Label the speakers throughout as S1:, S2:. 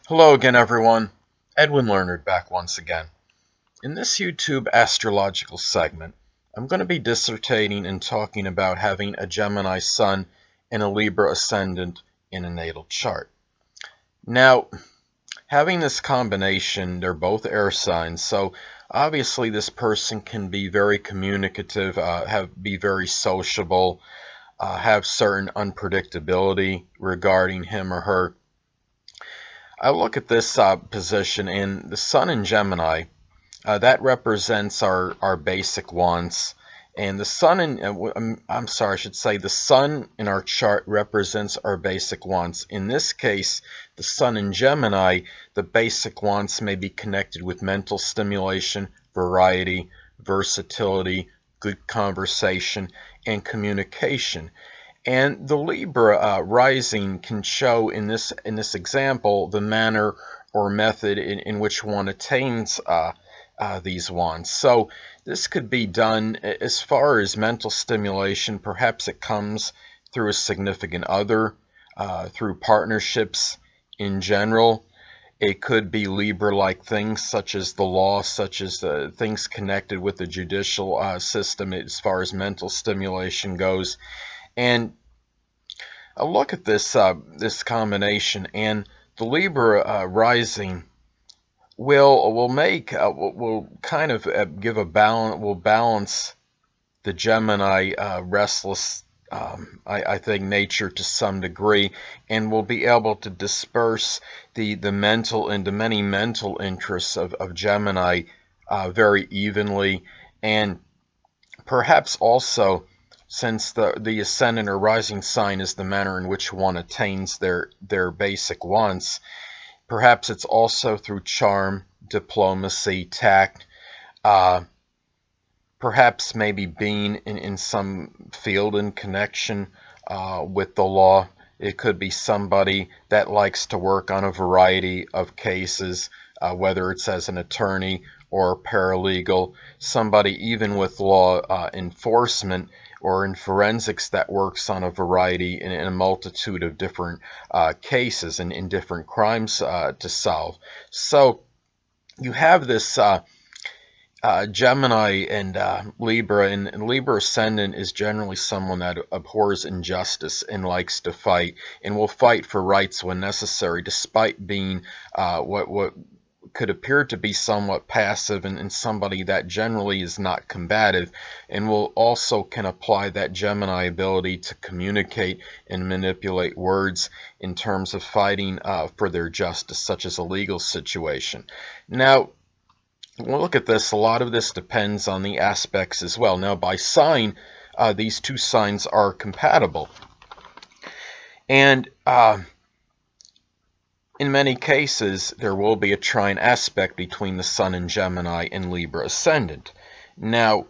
S1: Hello again, everyone. Edwin Learnard back once again. In this YouTube astrological segment, I'm going to be dissertating and talking about having a Gemini Sun and a Libra Ascendant in a natal chart. Now, having this combination, they're both air signs, so obviously this person can be very communicative, be very sociable, have certain unpredictability regarding him or her. I look at this position in the Sun in Gemini. That represents our basic wants, and the Sun in I'm sorry, I should say the Sun in our chart represents our basic wants. In this case, the Sun in Gemini, the basic wants may be connected with mental stimulation, variety, versatility, good conversation, and communication. And the Libra rising can show in this example the manner or method in which one attains these wants. So this could be done as far as mental stimulation. Perhaps it comes through a significant other, through partnerships in general. It could be Libra-like things such as the law, such as things connected with the judicial system as far as mental stimulation goes. And I look at this combination, and the Libra rising will kind of give a balance, will balance the Gemini restless, I think, nature to some degree, and will be able to disperse the mental into many mental interests of Gemini very evenly, and perhaps also, since the ascendant or rising sign is the manner in which one attains their basic wants, perhaps it's also through charm, diplomacy, tact, perhaps maybe being in some field in connection with the law. It could be somebody that likes to work on a variety of cases, whether it's as an attorney or paralegal, somebody even with law enforcement or in forensics that works on a variety in a multitude of different cases and in different crimes to solve. So you have this Gemini and Libra, and Libra Ascendant is generally someone that abhors injustice and likes to fight and will fight for rights when necessary, despite being what could appear to be somewhat passive and somebody that generally is not combative, and will also can apply that Gemini ability to communicate and manipulate words in terms of fighting for their justice, such as a legal situation. Now, we'll look at this. A lot of this depends on the aspects as well. Now, by sign, these two signs are compatible. And in many cases, there will be a trine aspect between the Sun in Gemini and Libra Ascendant. Now,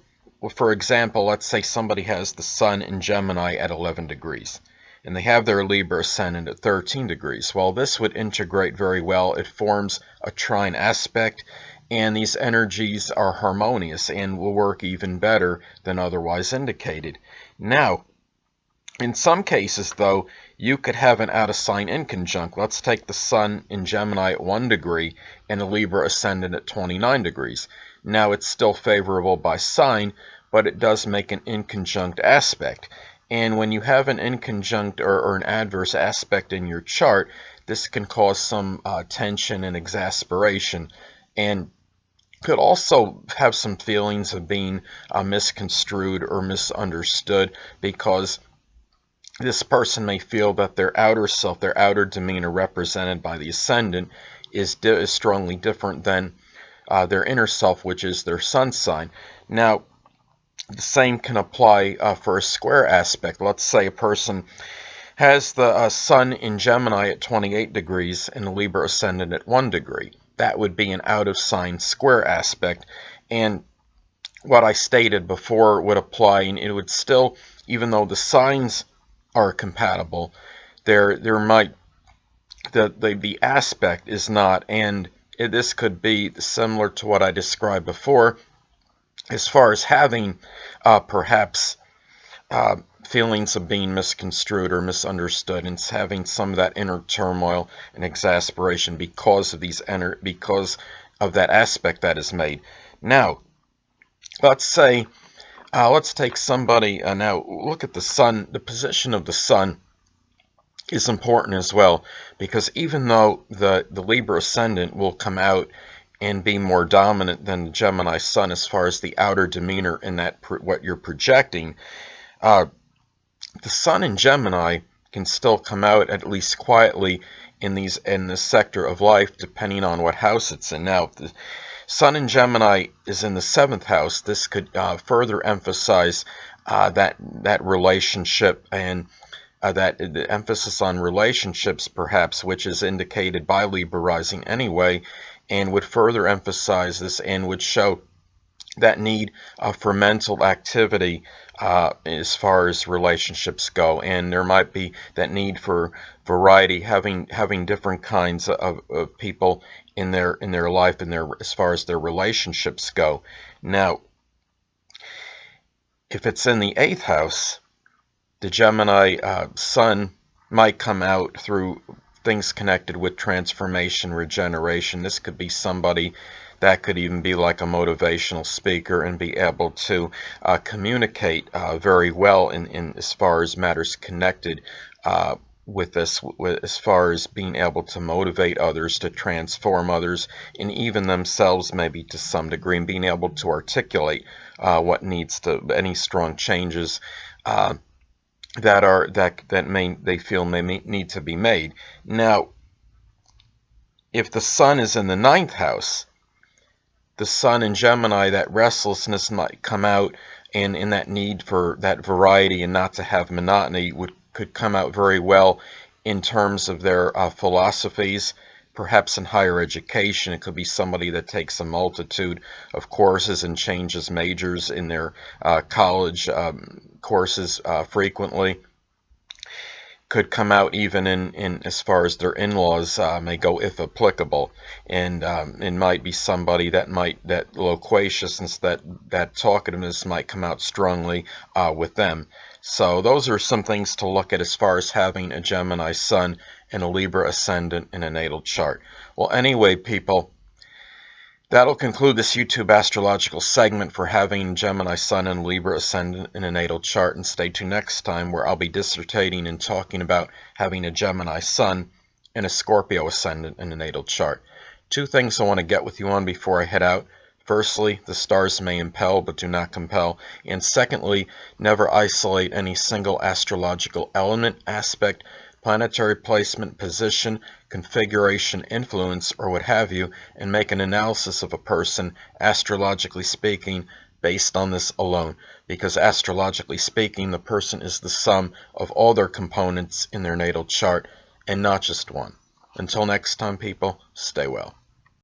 S1: for example, let's say somebody has the Sun in Gemini at 11 degrees, and they have their Libra Ascendant at 13 degrees. Well, this would integrate very well. It forms a trine aspect, and these energies are harmonious and will work even better than otherwise indicated. Now, in some cases, though, you could have an out-of-sign inconjunct. Let's take the Sun in Gemini at 1 degree and a Libra Ascendant at 29 degrees. Now, it's still favorable by sign, but it does make an inconjunct aspect. And when you have an inconjunct or an adverse aspect in your chart, this can cause some tension and exasperation, and could also have some feelings of being misconstrued or misunderstood, because this person may feel that their outer self, their outer demeanor represented by the ascendant is strongly different than their inner self, which is their sun sign. Now, the same can apply for a square aspect. Let's say a person has the Sun in Gemini at 28 degrees and the Libra Ascendant at 1 degree. That would be an out-of-sign square aspect. And what I stated before would apply, and it would still, even though the signs are compatible, there might the aspect is not, and this could be similar to what I described before as far as having perhaps feelings of being misconstrued or misunderstood, and having some of that inner turmoil and exasperation because of because of that aspect that is made. Now, let's take somebody. Now, look at the sun. The position of the sun is important as well, because even though the Libra Ascendant will come out and be more dominant than the Gemini Sun as far as the outer demeanor and that what you're projecting, the Sun in Gemini can still come out at least quietly in this sector of life, depending on what house it's in. Now, if the Sun in Gemini is in the 7th house, this could further emphasize that relationship and that the emphasis on relationships, perhaps, which is indicated by Libra rising anyway, and would further emphasize this and would show that need for mental activity as far as relationships go, and there might be that need for variety, having different kinds of people in their life and as far as their relationships go. Now, if it's in the 8th house, the Gemini Sun might come out through things connected with transformation, regeneration. This could be somebody that could even be like a motivational speaker and be able to communicate very well in as far as matters connected with this, as far as being able to motivate others, to transform others, and even themselves maybe to some degree, and being able to articulate what needs to, any strong changes they feel may need to be made. Now, if the Sun is in the 9th house, the Sun in Gemini, that restlessness might come out, and in that need for that variety and not to have monotony could come out very well in terms of their philosophies. Perhaps in higher education, it could be somebody that takes a multitude of courses and changes majors in their college courses frequently. Could come out even in as far as their in-laws may go, if applicable, and it might be somebody that loquaciousness, that talkativeness might come out strongly with them. So those are some things to look at as far as having a Gemini Sun and a Libra Ascendant in a natal chart. Well, anyway, people, that'll conclude this YouTube astrological segment for having Gemini Sun and Libra Ascendant in a natal chart. And stay tuned next time, where I'll be dissertating and talking about having a Gemini Sun and a Scorpio Ascendant in a natal chart. 2 things I want to get with you on before I head out. Firstly, the stars may impel but do not compel. And secondly, never isolate any single astrological element, aspect, planetary placement, position, configuration, influence, or what have you, and make an analysis of a person, astrologically speaking, based on this alone. Because astrologically speaking, the person is the sum of all their components in their natal chart, and not just one. Until next time, people, stay well.